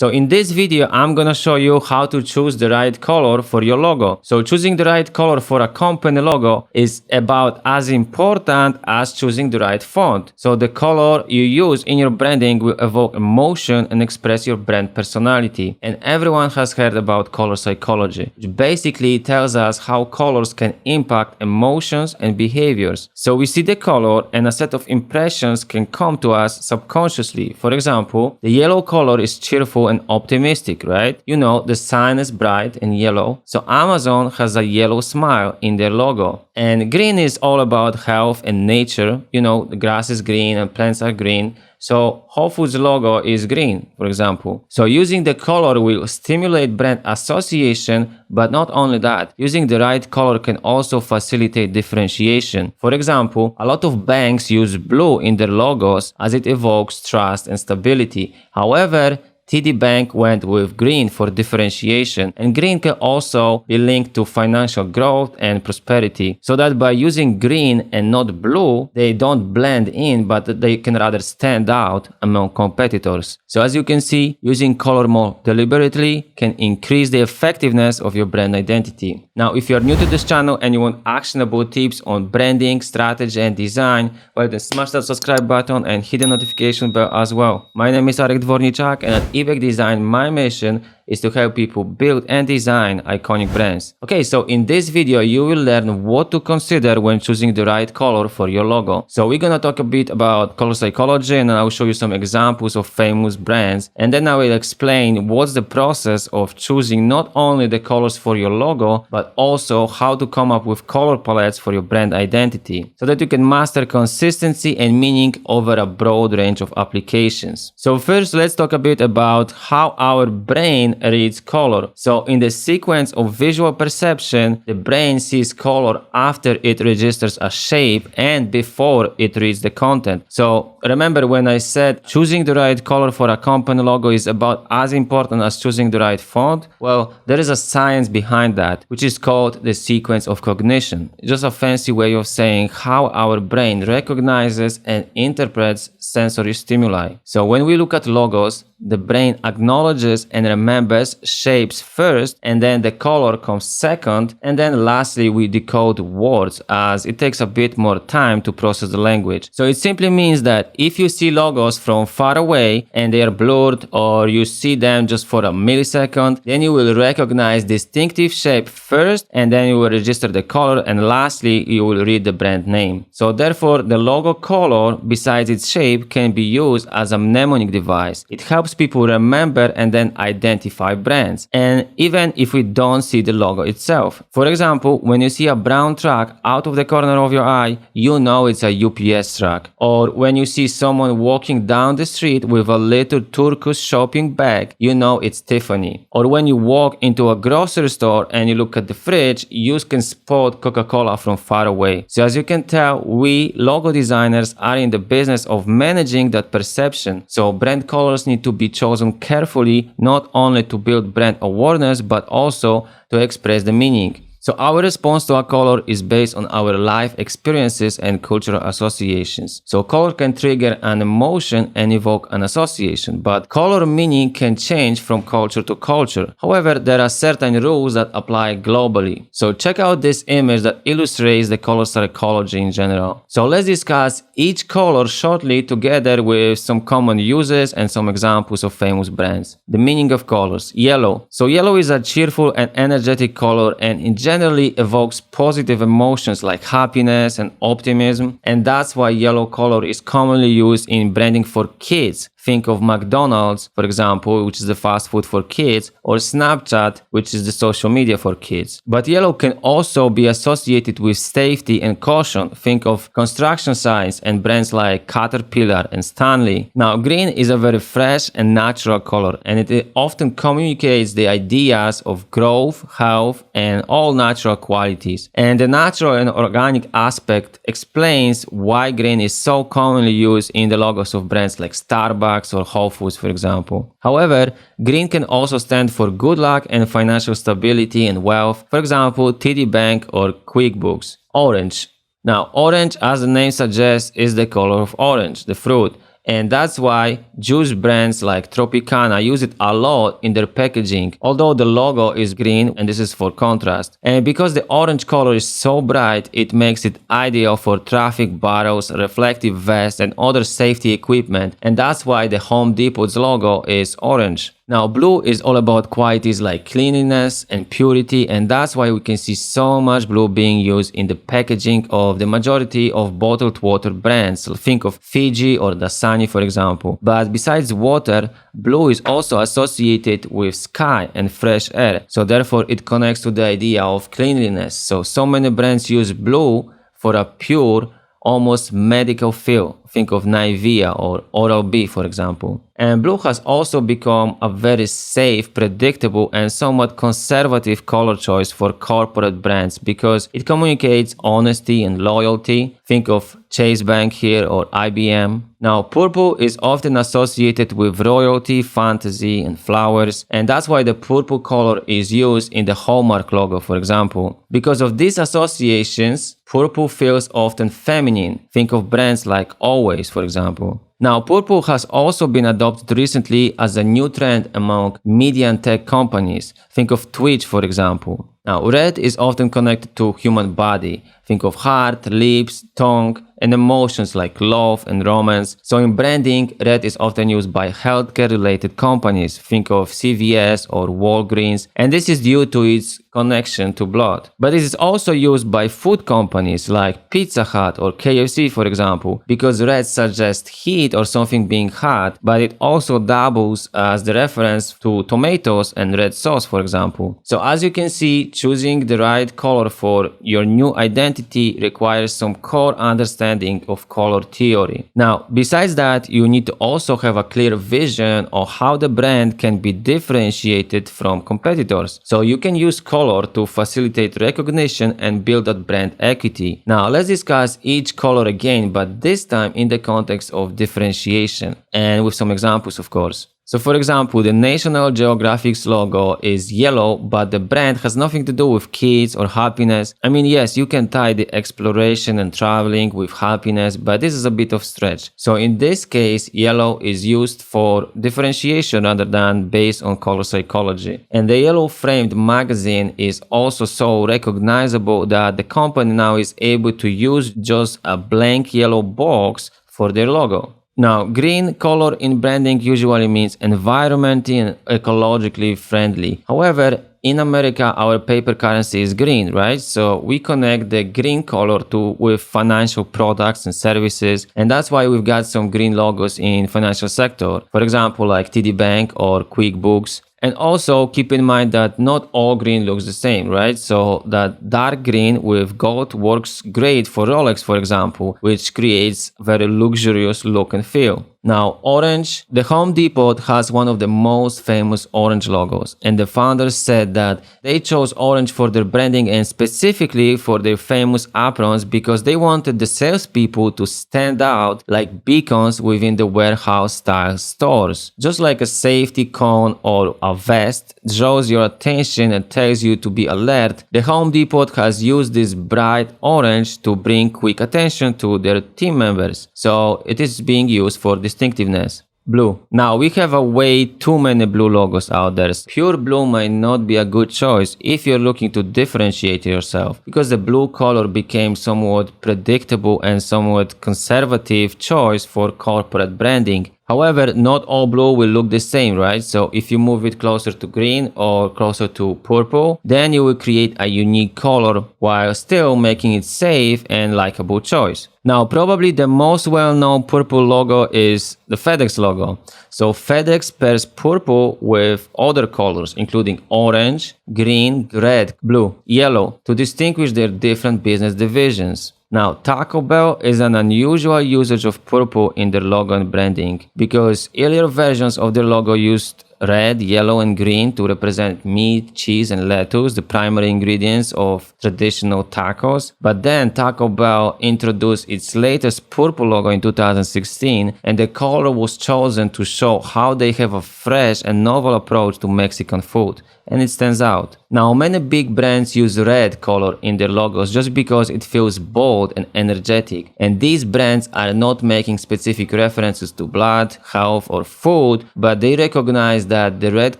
So in this video, I'm gonna show you how to choose the right color for your logo. So choosing the right color for a company logo is about as important as choosing the right font. So the color you use in your branding will evoke emotion and express your brand personality. And everyone has heard about color psychology, which basically tells us how colors can impact emotions and behaviors. So we see the color and a set of impressions can come to us subconsciously. For example, the yellow color is cheerful and optimistic, right? You know, the sign is bright and yellow. So Amazon has a yellow smile in their logo. And green is all about health and nature. You know, the grass is green and plants are green. So Whole Foods logo is green, for example. So using the color will stimulate brand association, but not only that, using the right color can also facilitate differentiation. For example, a lot of banks use blue in their logos as it evokes trust and stability. However, TD Bank went with green for differentiation, and green can also be linked to financial growth and prosperity, so that by using green and not blue, they don't blend in, but they can rather stand out among competitors. So as you can see, using color more deliberately can increase the effectiveness of your brand identity. Now, if you're new to this channel and you want actionable tips on branding, strategy, and design, well then smash that subscribe button and hit the notification bell as well. My name is Arek Dworniczak, and at eBay Design, my mission is to help people build and design iconic brands. Okay, so in this video, you will learn what to consider when choosing the right color for your logo. So we're gonna talk a bit about color psychology, and then I'll show you some examples of famous brands, and then I will explain what's the process of choosing not only the colors for your logo, but also how to come up with color palettes for your brand identity, so that you can master consistency and meaning over a broad range of applications. So first, let's talk a bit about how our brain reads color. So in the sequence of visual perception, the brain sees color after it registers a shape and before it reads the content. So remember when I said choosing the right color for a company logo is about as important as choosing the right font? Well, there is a science behind that, which is called the sequence of cognition. Just a fancy way of saying how our brain recognizes and interprets sensory stimuli. So when we look at logos, the brain acknowledges and remembers shapes first, and then the color comes second, and then lastly we decode words, as it takes a bit more time to process the language. So it simply means that if you see logos from far away and they are blurred, or you see them just for a millisecond, then you will recognize distinctive shape first, and then you will register the color, and lastly you will read the brand name. So therefore the logo color, besides its shape, can be used as a mnemonic device. It helps people remember and then identify brands, and even if we don't see the logo itself. For example, when you see a brown truck out of the corner of your eye, you know it's a UPS truck. Or when you see someone walking down the street with a little turquoise shopping bag, you know it's Tiffany. Or when you walk into a grocery store and you look at the fridge, you can spot Coca-Cola from far away. So as you can tell, we logo designers are in the business of managing that perception. So brand colors need to be chosen carefully, not only to build brand awareness, but also to express the meaning. So our response to a color is based on our life experiences and cultural associations. So color can trigger an emotion and evoke an association, but color meaning can change from culture to culture. However, there are certain rules that apply globally. So check out this image that illustrates the color psychology in general. So let's discuss each color shortly together with some common uses and some examples of famous brands. The meaning of colors. Yellow. So yellow is a cheerful and energetic color, and in generally evokes positive emotions like happiness and optimism, and that's why yellow color is commonly used in branding for kids. Think of McDonald's, for example, which is the fast food for kids, or Snapchat, which is the social media for kids. But yellow can also be associated with safety and caution. Think of construction signs and brands like Caterpillar and Stanley. Now, green is a very fresh and natural color, and it often communicates the ideas of growth, health, and all natural qualities. And the natural and organic aspect explains why green is so commonly used in the logos of brands like Starbucks or Whole Foods, for example. However, green can also stand for good luck and financial stability and wealth. For example, TD Bank or QuickBooks. Orange. Now, orange, as the name suggests, is the color of orange, the fruit. And that's why juice brands like Tropicana use it a lot in their packaging, although the logo is green and this is for contrast. And because the orange color is so bright, it makes it ideal for traffic barrels, reflective vests, and other safety equipment, and that's why the Home Depot's logo is orange. Now, blue is all about qualities like cleanliness and purity, and that's why we can see so much blue being used in the packaging of the majority of bottled water brands. So think of Fiji or Dasani, for example. But besides water, blue is also associated with sky and fresh air, so therefore it connects to the idea of cleanliness. So many brands use blue for a pure, almost medical feel. Think of Nivea or Oral-B, for example. And blue has also become a very safe, predictable, and somewhat conservative color choice for corporate brands because it communicates honesty and loyalty. Think of Chase Bank here or IBM. Now, purple is often associated with royalty, fantasy, and flowers, and that's why the purple color is used in the Hallmark logo, for example. Because of these associations, purple feels often feminine. Think of brands like Always, for example. Now, purple has also been adopted recently as a new trend among media and tech companies. Think of Twitch, for example. Now, red is often connected to human body. Think of heart, lips, tongue, and emotions like love and romance. So in branding, red is often used by healthcare-related companies. Think of CVS or Walgreens, and this is due to its connection to blood. But it is also used by food companies like Pizza Hut or KFC, for example, because red suggests heat or something being hot, but it also doubles as the reference to tomatoes and red sauce, for example. So as you can see, choosing the right color for your new identity requires some core understanding of color theory. Now, besides that, you need to also have a clear vision of how the brand can be differentiated from competitors. So you can use color to facilitate recognition and build that brand equity. Now, let's discuss each color again, but this time in the context of differentiation and with some examples, of course. So for example, the National Geographic's logo is yellow, but the brand has nothing to do with kids or happiness. I mean, yes, you can tie the exploration and traveling with happiness, but this is a bit of stretch. So in this case, yellow is used for differentiation rather than based on color psychology. And the yellow framed magazine is also so recognizable that the company now is able to use just a blank yellow box for their logo. Now, green color in branding usually means environmentally and ecologically friendly. However, in America, our paper currency is green, right? So we connect the green color with financial products and services, and that's why we've got some green logos in financial sector. For example, like TD Bank or QuickBooks. And also keep in mind that not all green looks the same, right? So that dark green with gold works great for Rolex, for example, which creates very luxurious look and feel. Now, orange, the Home Depot has one of the most famous orange logos, and the founders said that they chose orange for their branding and specifically for their famous aprons because they wanted the salespeople to stand out like beacons within the warehouse-style stores. Just like a safety cone or a vest draws your attention and tells you to be alert, the Home Depot has used this bright orange to bring quick attention to their team members. So it is being used for distinctiveness. Blue. Now, we have a way too many blue logos out there. Pure blue might not be a good choice if you're looking to differentiate yourself, because the blue color became somewhat predictable and somewhat conservative choice for corporate branding. However, not all blue will look the same, right? So if you move it closer to green or closer to purple, then you will create a unique color while still making it safe and likable choice. Now, probably the most well-known purple logo is the FedEx logo. So FedEx pairs purple with other colors, including orange, green, red, blue, yellow, to distinguish their different business divisions. Now, Taco Bell is an unusual usage of purple in their logo and branding because earlier versions of their logo used red, yellow, and green to represent meat, cheese, and lettuce, the primary ingredients of traditional tacos. But then Taco Bell introduced its latest purple logo in 2016, and the color was chosen to show how they have a fresh and novel approach to Mexican food. And it stands out. Now, many big brands use red color in their logos just because it feels bold and energetic. And these brands are not making specific references to blood, health, or food, but they recognize that the red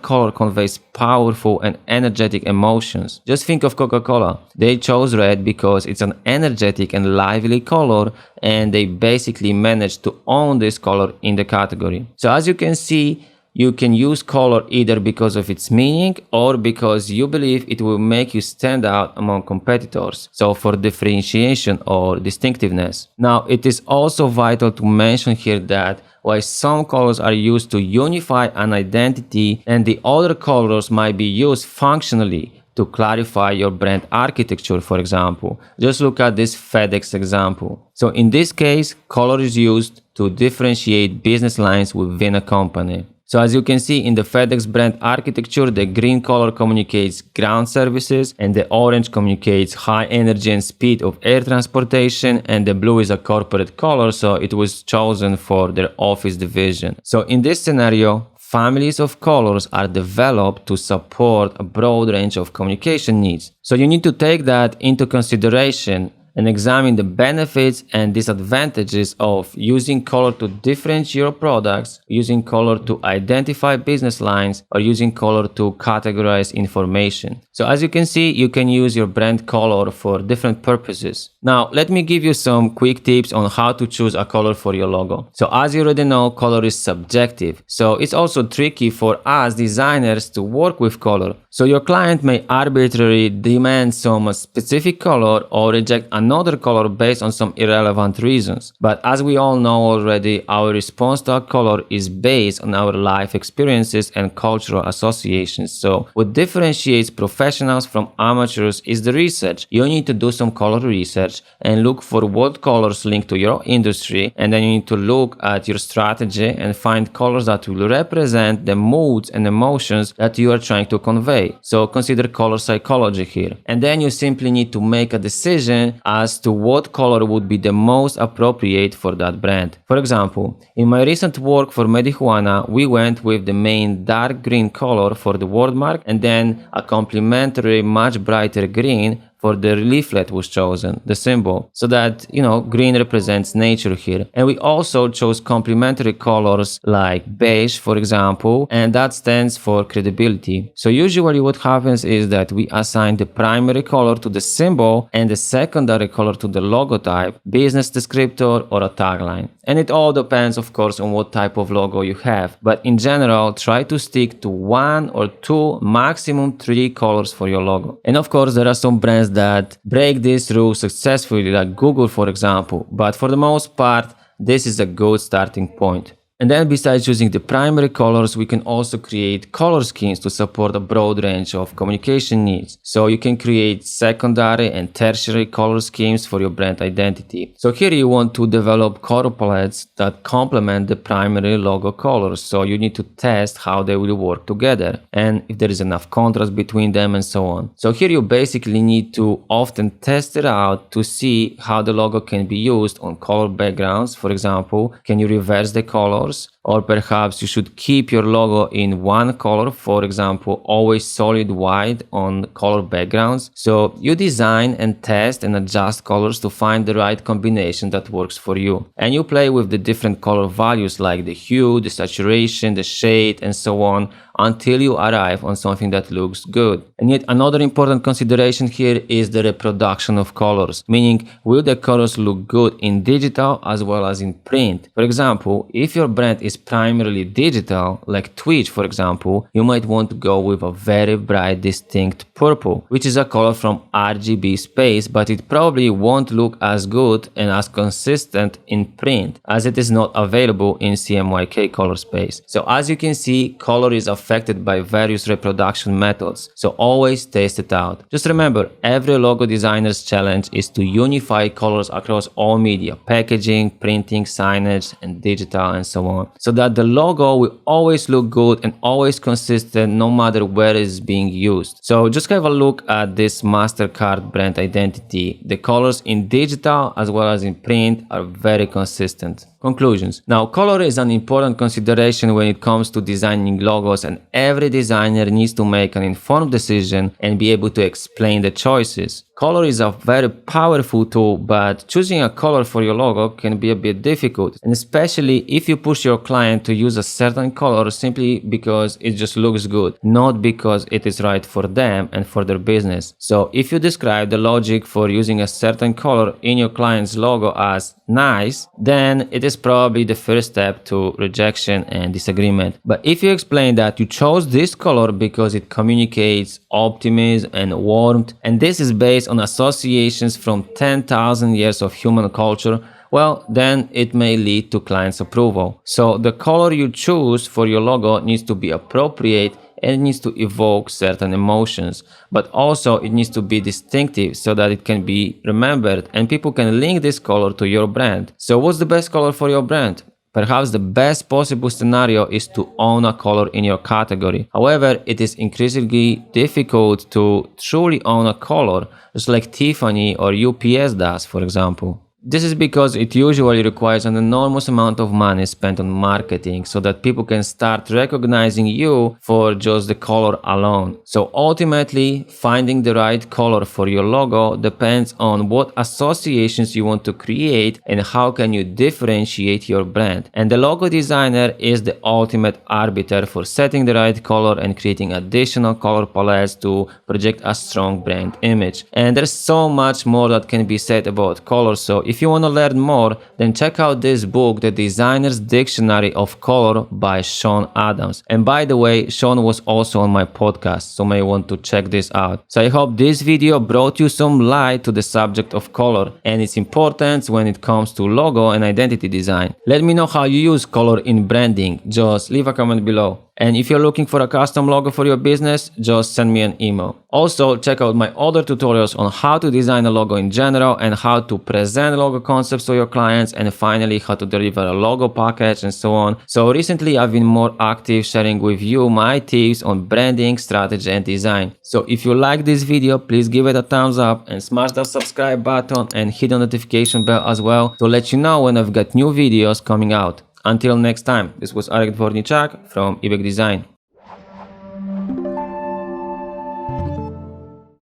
color conveys powerful and energetic emotions. Just think of Coca-Cola. They chose red because it's an energetic and lively color, and they basically managed to own this color in the category. So as you can see, you can use color either because of its meaning or because you believe it will make you stand out among competitors, so for differentiation or distinctiveness. Now, it is also vital to mention here that while some colors are used to unify an identity and the other colors might be used functionally to clarify your brand architecture, for example. Just look at this FedEx example. So in this case, color is used to differentiate business lines within a company. So as you can see in the FedEx brand architecture, the green color communicates ground services and the orange communicates high energy and speed of air transportation, and the blue is a corporate color, so it was chosen for their office division. So in this scenario, families of colors are developed to support a broad range of communication needs. So you need to take that into consideration and examine the benefits and disadvantages of using color to differentiate your products, using color to identify business lines, or using color to categorize information. So as you can see, you can use your brand color for different purposes. Now, let me give you some quick tips on how to choose a color for your logo. So as you already know, color is subjective. So it's also tricky for us designers to work with color. So your client may arbitrarily demand some specific color or reject another color based on some irrelevant reasons. But as we all know already, our response to a color is based on our life experiences and cultural associations. So what differentiates professionals from amateurs is the research. You need to do some color research and look for what colors link to your industry, and then you need to look at your strategy and find colors that will represent the moods and emotions that you are trying to convey. So consider color psychology here. And then you simply need to make a decision as to what color would be the most appropriate for that brand. For example, in my recent work for Medijuana, we went with the main dark green color for the wordmark and then a complementary much brighter green for the leaflet was chosen, the symbol, so that, green represents nature here. And we also chose complementary colors like beige, for example, and that stands for credibility. So usually what happens is that we assign the primary color to the symbol and the secondary color to the logotype, business descriptor, or a tagline. And it all depends, of course, on what type of logo you have. But in general, try to stick to 1 or 2, maximum 3 colors for your logo. And of course, there are some brands that break this rule successfully, like Google, for example. But for the most part, this is a good starting point. And then besides using the primary colors, we can also create color schemes to support a broad range of communication needs. So you can create secondary and tertiary color schemes for your brand identity. So here you want to develop color palettes that complement the primary logo colors. So you need to test how they will work together and if there is enough contrast between them and so on. So here you basically need to often test it out to see how the logo can be used on color backgrounds. For example, can you reverse the colors? Or perhaps you should keep your logo in one color, for example, always solid white on color backgrounds. So you design and test and adjust colors to find the right combination that works for you. And you play with the different color values like the hue, the saturation, the shade, and so on, until you arrive on something that looks good. And yet another important consideration here is the reproduction of colors, meaning will the colors look good in digital as well as in print. For example, if your brand is primarily digital, like Twitch for example, you might want to go with a very bright distinct purple, which is a color from RGB space, but it probably won't look as good and as consistent in print as it is not available in CMYK color space. So as you can see, color is affected by various reproduction methods, so always test it out. Just remember, every logo designer's challenge is to unify colors across all media, packaging, printing, signage, and digital, and so on, so that the logo will always look good and always consistent no matter where it is being used. So just have a look at this MasterCard brand identity. The colors in digital as well as in print are very consistent. Conclusions. Now, color is an important consideration when it comes to designing logos, and every designer needs to make an informed decision and be able to explain the choices. Color is a very powerful tool, but choosing a color for your logo can be a bit difficult, and especially if you push your client to use a certain color simply because it just looks good, not because it is right for them and for their business. So if you describe the logic for using a certain color in your client's logo as nice, then it is probably the first step to rejection and disagreement. But if you explain that you chose this color because it communicates optimism and warmth, and this is based on associations from 10,000 years of human culture, well, then it may lead to client's approval. So the color you choose for your logo needs to be appropriate and it needs to evoke certain emotions, but also it needs to be distinctive so that it can be remembered and people can link this color to your brand. So what's the best color for your brand? Perhaps the best possible scenario is to own a color in your category. However, it is increasingly difficult to truly own a color, just like Tiffany or UPS does, for example. This is because it usually requires an enormous amount of money spent on marketing so that people can start recognizing you for just the color alone. So ultimately, finding the right color for your logo depends on what associations you want to create and how can you differentiate your brand. And the logo designer is the ultimate arbiter for setting the right color and creating additional color palettes to project a strong brand image. And there's so much more that can be said about color, so if you want to learn more, then check out this book, The Designer's Dictionary of Color by Sean Adams. And by the way, Sean was also on my podcast, so you may want to check this out. So I hope this video brought you some light to the subject of color and its importance when it comes to logo and identity design. Let me know how you use color in branding. Just leave a comment below. And if you're looking for a custom logo for your business, just send me an email. Also, check out my other tutorials on how to design a logo in general and how to present logo concepts to your clients, and finally how to deliver a logo package and so on. So recently I've been more active sharing with you my tips on branding, strategy and design. So if you like this video, please give it a thumbs up and smash that subscribe button and hit the notification bell as well to let you know when I've got new videos coming out. Until next time, this was Arek Dworniczak from eBay Design.